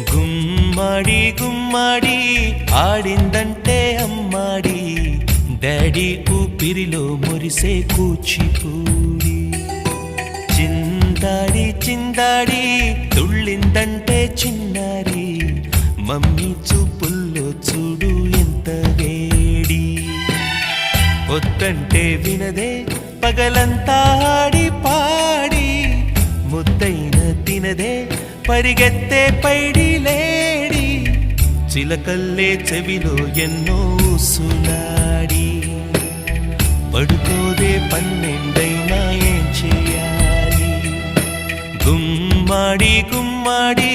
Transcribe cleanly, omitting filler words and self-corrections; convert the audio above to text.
గుమ్మడి గుమ్మడి ఆడిందంటే అమ్మాడి, daddy ఊపిరిలో మురిసే కూచిపూడి. చిందాడి చిందాడి తుళ్ళిందంటే చిన్నారి, మమ్మీ చూపుల్లో చూడు ఎంత వేడి. వద్దంటే వినదే పగలంతా ఆడి పాడి, ముద్దైన తినదే పరిగెత్తే పైడి లేడి. చిలకల్లే చెవిలో ఎన్నో సులాడి, పడుకోదే పన్నెండైనా ఏం చేయాలి. గుమ్మాడి గుమ్మాడి